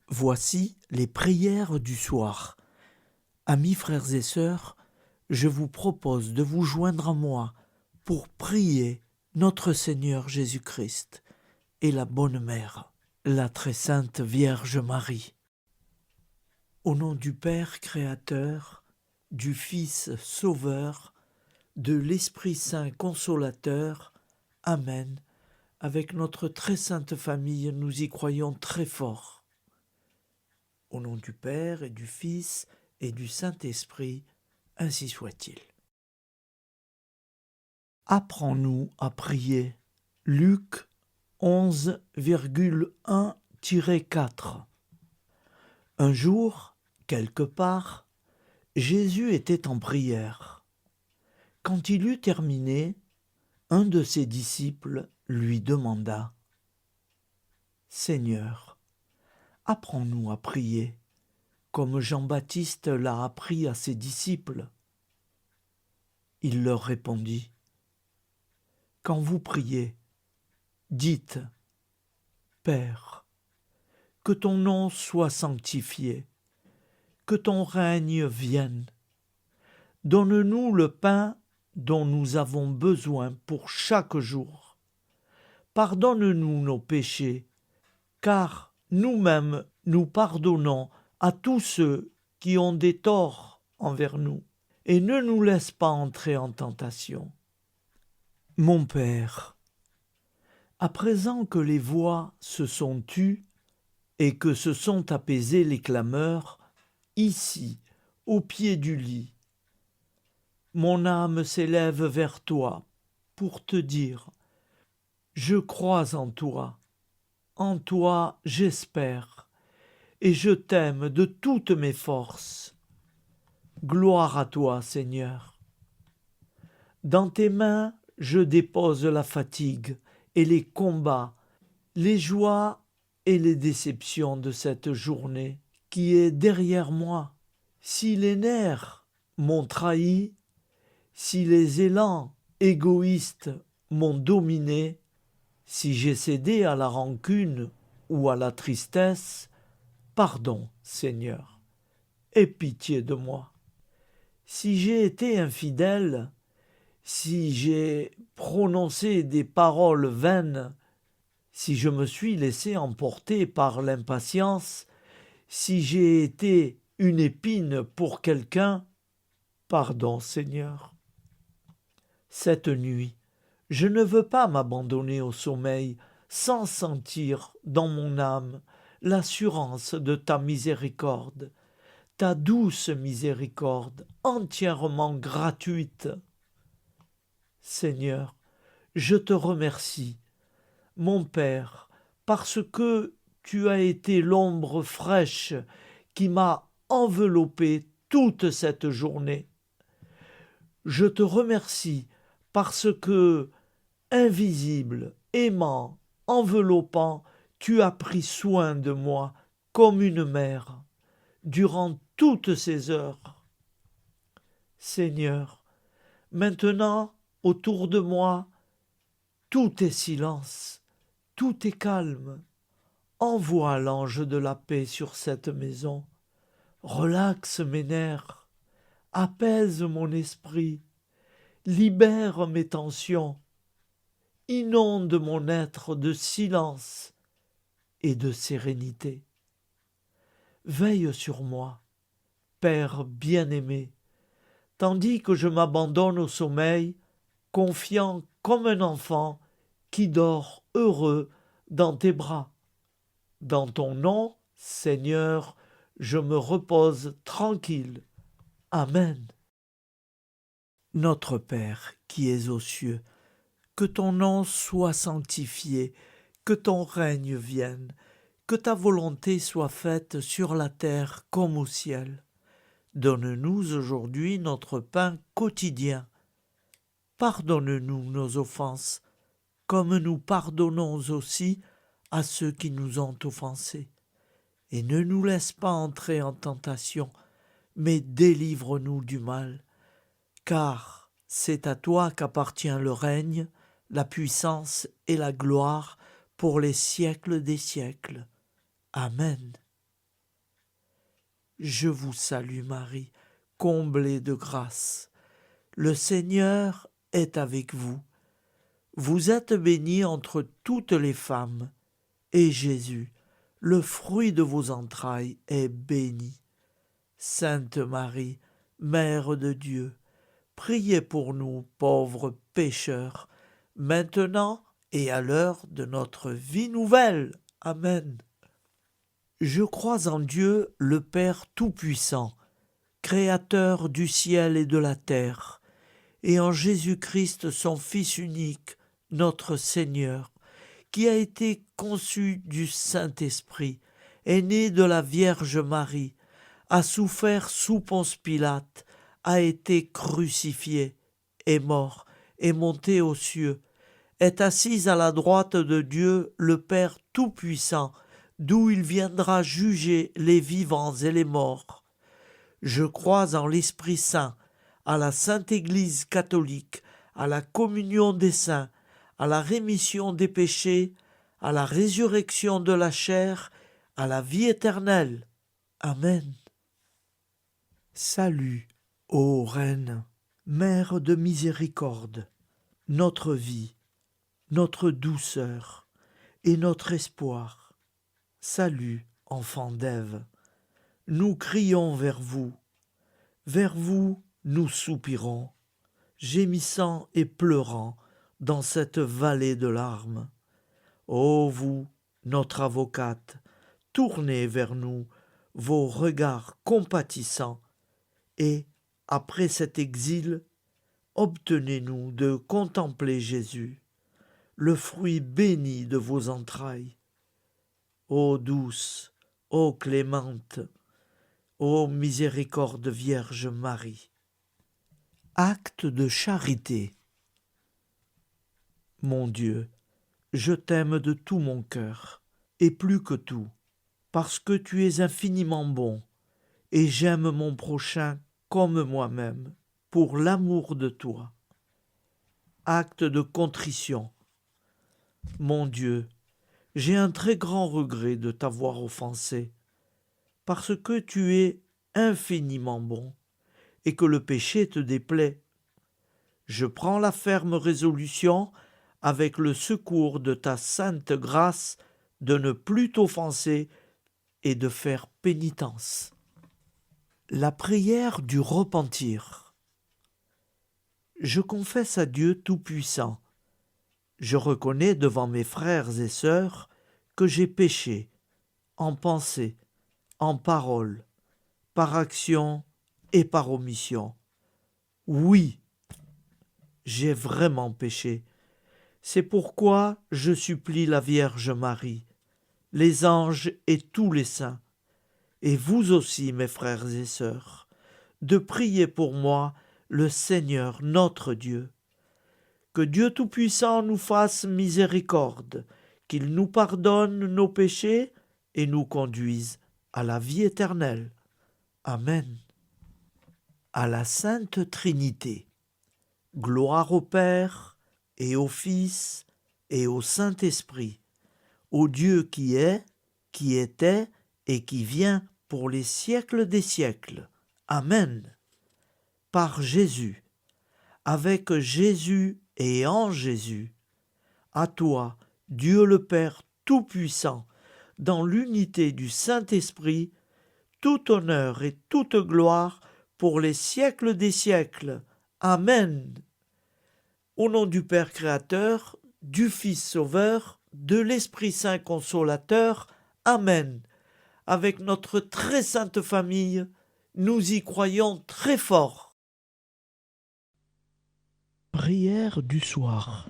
Voici les prières du soir. Amis frères et sœurs, je vous propose de vous joindre à moi pour prier notre Seigneur Jésus-Christ et la Bonne Mère, la très sainte Vierge Marie. Au nom du Père Créateur, du Fils Sauveur, de l'Esprit Saint Consolateur. Amen. Avec notre très sainte famille, nous y croyons très fort. Au nom du Père et du Fils et du Saint-Esprit, ainsi soit-il. Apprends-nous à prier. Luc 11,1-4. Un jour, quelque part, Jésus était en prière. Quand il eut terminé, un de ses disciples lui demanda « Seigneur, apprends-nous à prier, comme Jean-Baptiste l'a appris à ses disciples. » Il leur répondit « Quand vous priez, dites « Père, que ton nom soit sanctifié, que ton règne vienne. Donne-nous le pain dont nous avons besoin pour chaque jour. Pardonne-nous nos péchés, car nous-mêmes nous pardonnons à tous ceux qui ont des torts envers nous, et ne nous laisse pas entrer en tentation. Mon Père, à présent que les voix se sont tues et que se sont apaisées les clameurs, ici, au pied du lit, mon âme s'élève vers toi pour te dire « Je crois en toi j'espère, et je t'aime de toutes mes forces. Gloire à toi, Seigneur. Dans tes mains je dépose la fatigue et les combats, les joies et les déceptions de cette journée qui est derrière moi. Si les nerfs m'ont trahi, si les élans égoïstes m'ont dominé, si j'ai cédé à la rancune ou à la tristesse, pardon, Seigneur, aie pitié de moi. Si j'ai été infidèle, si j'ai prononcé des paroles vaines, si je me suis laissé emporter par l'impatience, si j'ai été une épine pour quelqu'un, pardon, Seigneur. Cette nuit, je ne veux pas m'abandonner au sommeil sans sentir dans mon âme l'assurance de ta miséricorde, ta douce miséricorde entièrement gratuite. Seigneur, je te remercie, mon Père, parce que tu as été l'ombre fraîche qui m'a enveloppé toute cette journée. Je te remercie parce que, invisible, aimant, enveloppant, tu as pris soin de moi comme une mère durant toutes ces heures. Seigneur, maintenant, autour de moi, tout est silence, tout est calme. Envoie l'ange de la paix sur cette maison. Relaxe mes nerfs, apaise mon esprit, libère mes tensions, inonde mon être de silence et de sérénité. Veille sur moi, Père bien-aimé, tandis que je m'abandonne au sommeil, confiant comme un enfant qui dort heureux dans tes bras. Dans ton nom, Seigneur, je me repose tranquille. Amen. Notre Père qui es aux cieux, que ton nom soit sanctifié, que ton règne vienne, que ta volonté soit faite sur la terre comme au ciel. Donne-nous aujourd'hui notre pain quotidien. Pardonne-nous nos offenses, comme nous pardonnons aussi à ceux qui nous ont offensés. Et ne nous laisse pas entrer en tentation, mais délivre-nous du mal. Car c'est à toi qu'appartient le règne, la puissance et la gloire pour les siècles des siècles. Amen. Je vous salue Marie, comblée de grâce. Le Seigneur est avec vous. Vous êtes bénie entre toutes les femmes, et Jésus, le fruit de vos entrailles, est béni. Sainte Marie, Mère de Dieu, priez pour nous pauvres pécheurs, maintenant et à l'heure de notre vie nouvelle. Amen. Je crois en Dieu, le Père Tout-Puissant, Créateur du ciel et de la terre, et en Jésus-Christ, son Fils unique, notre Seigneur, qui a été conçu du Saint-Esprit, est né de la Vierge Marie, a souffert sous Ponce Pilate, a été crucifié, est mort, est monté aux cieux, est assis à la droite de Dieu, le Père Tout-Puissant, d'où il viendra juger les vivants et les morts. Je crois en l'Esprit Saint, à la Sainte Église catholique, à la communion des saints, à la rémission des péchés, à la résurrection de la chair, à la vie éternelle. Amen. Salut, ô Reine, Mère de miséricorde, notre vie, notre douceur et notre espoir. Salut, enfant d'Ève, nous crions vers vous nous soupirons, gémissant et pleurant dans cette vallée de larmes. Ô vous, notre avocate, tournez vers nous vos regards compatissants, et, après cet exil, obtenez-nous de contempler Jésus, le fruit béni de vos entrailles. Ô douce, ô clémente, ô miséricorde Vierge Marie. Acte de charité. Mon Dieu, je t'aime de tout mon cœur, et plus que tout, parce que tu es infiniment bon, et j'aime mon prochain comme moi-même, pour l'amour de toi. Acte de contrition. Mon Dieu, j'ai un très grand regret de t'avoir offensé, parce que tu es infiniment bon, et que le péché te déplaît. Je prends la ferme résolution, avec le secours de ta sainte grâce, de ne plus t'offenser et de faire pénitence. La prière du repentir. Je confesse à Dieu Tout-Puissant. Je reconnais devant mes frères et sœurs que j'ai péché, en pensée, en parole, par action et par omission. Oui, j'ai vraiment péché. C'est pourquoi je supplie la Vierge Marie, les anges et tous les saints, et vous aussi, mes frères et sœurs, de prier pour moi le Seigneur notre Dieu. Que Dieu Tout-Puissant nous fasse miséricorde, qu'il nous pardonne nos péchés et nous conduise à la vie éternelle. Amen. À la Sainte Trinité. Gloire au Père et au Fils et au Saint-Esprit, au Dieu qui est, qui était et qui vient pour les siècles des siècles. Amen. Par Jésus, avec Jésus et en Jésus, à toi, Dieu le Père Tout-Puissant, dans l'unité du Saint-Esprit, tout honneur et toute gloire pour les siècles des siècles. Amen. Au nom du Père Créateur, du Fils Sauveur, de l'Esprit Saint Consolateur. Amen. Avec notre très sainte famille, nous y croyons très fort. Prière du soir.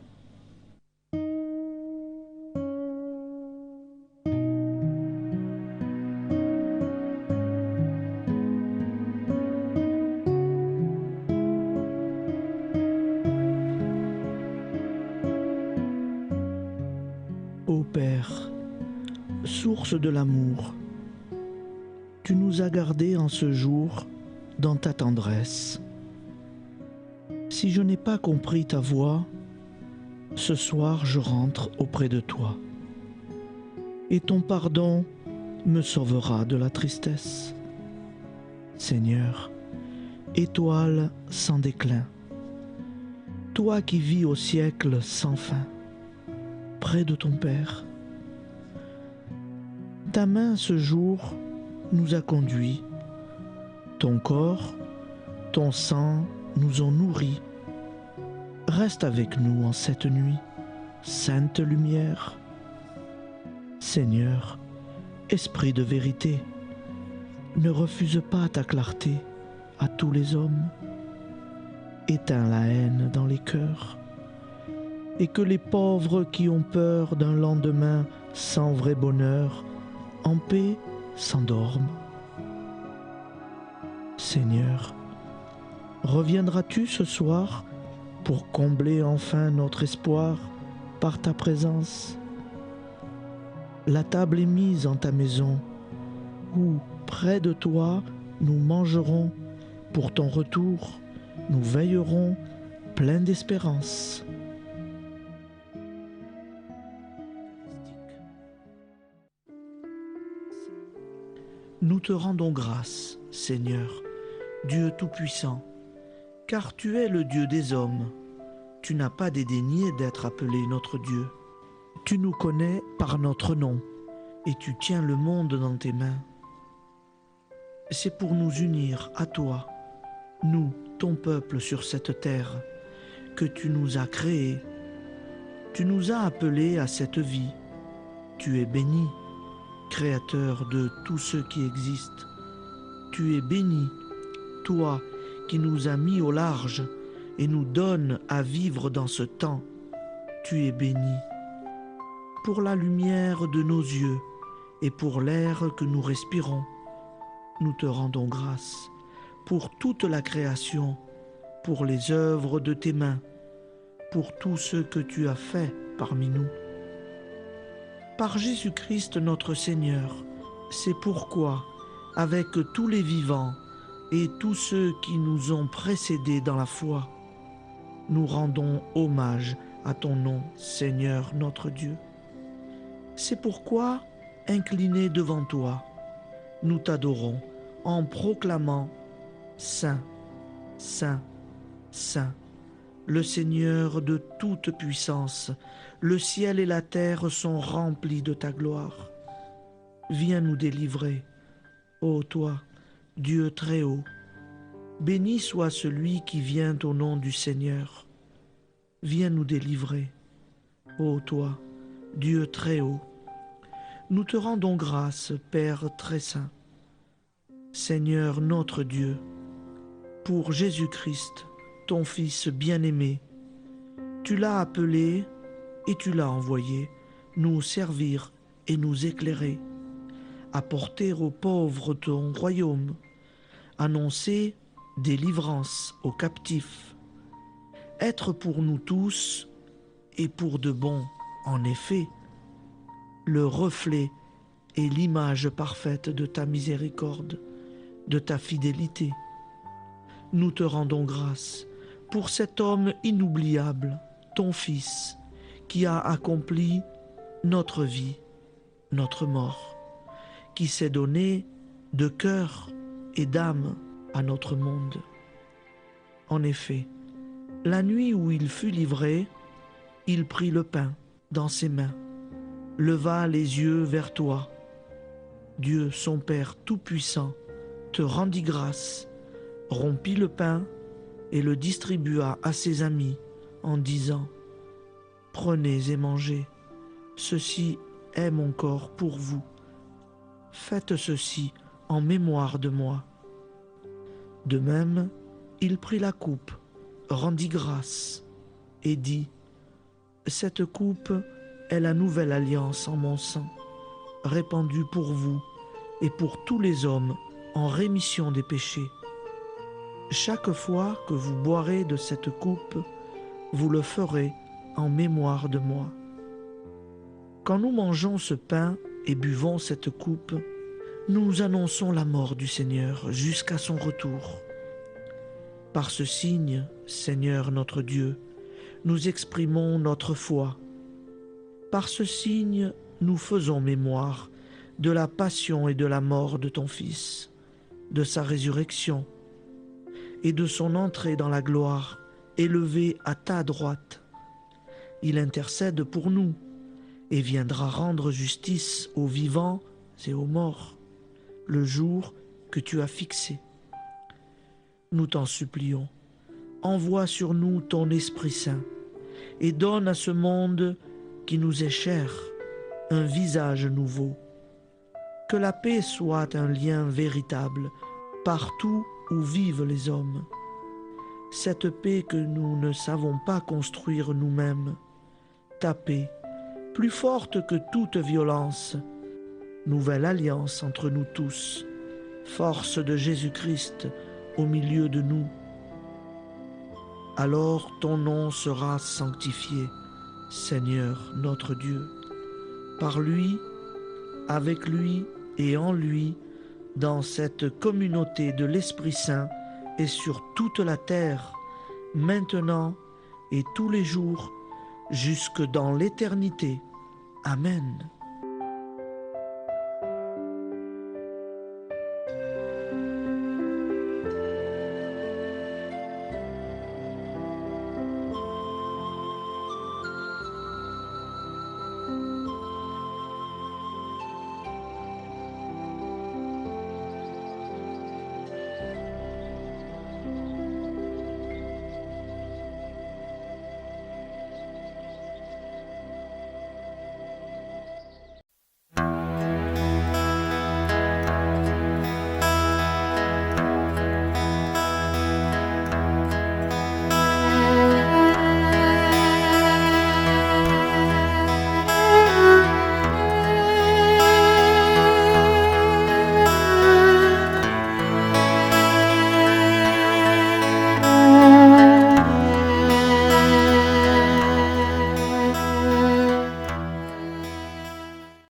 Ô Père, source de l'amour, tu nous as gardés en ce jour dans ta tendresse. Si je n'ai pas compris ta voix, ce soir je rentre auprès de toi, et ton pardon me sauvera de la tristesse. Seigneur, étoile sans déclin, toi qui vis au siècle sans fin, près de ton Père, ta main ce jour nous a conduits, ton corps, ton sang nous ont nourris. Reste avec nous en cette nuit, sainte lumière. Seigneur, esprit de vérité, ne refuse pas ta clarté à tous les hommes. Éteins la haine dans les cœurs, et que les pauvres qui ont peur d'un lendemain sans vrai bonheur, en paix s'endorment. Seigneur, reviendras-tu ce soir pour combler enfin notre espoir par ta présence? La table est mise en ta maison, où, près de toi, nous mangerons. Pour ton retour, nous veillerons pleins d'espérance. Nous te rendons grâce, Seigneur, Dieu Tout-Puissant, car tu es le Dieu des hommes. Tu n'as pas dédaigné d'être appelé notre Dieu. Tu nous connais par notre nom, et tu tiens le monde dans tes mains. C'est pour nous unir à toi, nous, ton peuple sur cette terre, que tu nous as créés. Tu nous as appelés à cette vie. Tu es béni, Créateur de tous ceux qui existent. Tu es béni, toi qui nous as mis au large et nous donnes à vivre dans ce temps. Tu es béni. Pour la lumière de nos yeux et pour l'air que nous respirons, nous te rendons grâce. Pour toute la création, pour les œuvres de tes mains, pour tout ce que tu as fait parmi nous. Par Jésus-Christ notre Seigneur, c'est pourquoi, avec tous les vivants et tous ceux qui nous ont précédés dans la foi, nous rendons hommage à ton nom, Seigneur notre Dieu. C'est pourquoi, inclinés devant toi, nous t'adorons en proclamant « Saint, Saint, Saint ». Le Seigneur de toute puissance, le ciel et la terre sont remplis de ta gloire. Viens nous délivrer, ô toi, Dieu très haut. Béni soit celui qui vient au nom du Seigneur. Viens nous délivrer, ô toi, Dieu très haut. Nous te rendons grâce, Père très saint. Seigneur notre Dieu, pour Jésus-Christ, ton Fils bien-aimé, tu l'as appelé et tu l'as envoyé nous servir et nous éclairer, apporter aux pauvres ton royaume, annoncer délivrance aux captifs, être pour nous tous et pour de bon, en effet, le reflet et l'image parfaite de ta miséricorde, de ta fidélité. Nous te rendons grâce pour cet homme inoubliable, ton Fils, qui a accompli notre vie, notre mort, qui s'est donné de cœur et d'âme à notre monde. En effet, la nuit où il fut livré, il prit le pain dans ses mains, leva les yeux vers toi. Dieu, son Père tout-puissant, te rendit grâce, rompit le pain et le distribua à ses amis en disant « Prenez et mangez, ceci est mon corps pour vous. Faites ceci en mémoire de moi. » De même, il prit la coupe, rendit grâce et dit « Cette coupe est la nouvelle alliance en mon sang, répandue pour vous et pour tous les hommes en rémission des péchés. Chaque fois que vous boirez de cette coupe, vous le ferez en mémoire de moi. Quand nous mangeons ce pain et buvons cette coupe, nous annonçons la mort du Seigneur jusqu'à son retour. Par ce signe, Seigneur notre Dieu, nous exprimons notre foi. Par ce signe, nous faisons mémoire de la passion et de la mort de ton Fils. de sa résurrection et de son entrée dans la gloire, élevé à ta droite. Il intercède pour nous et viendra rendre justice aux vivants et aux morts, le jour que tu as fixé. Nous t'en supplions, envoie sur nous ton Esprit Saint et donne à ce monde qui nous est cher un visage nouveau. Que la paix soit un lien véritable partout où vivent les hommes. Cette paix que nous ne savons pas construire nous-mêmes, ta paix, plus forte que toute violence, nouvelle alliance entre nous tous, force de Jésus-Christ au milieu de nous. Alors ton nom sera sanctifié, Seigneur notre Dieu, par lui, avec lui et en lui, dans cette communauté de l'Esprit Saint et sur toute la terre, maintenant et tous les jours, jusque dans l'éternité. Amen.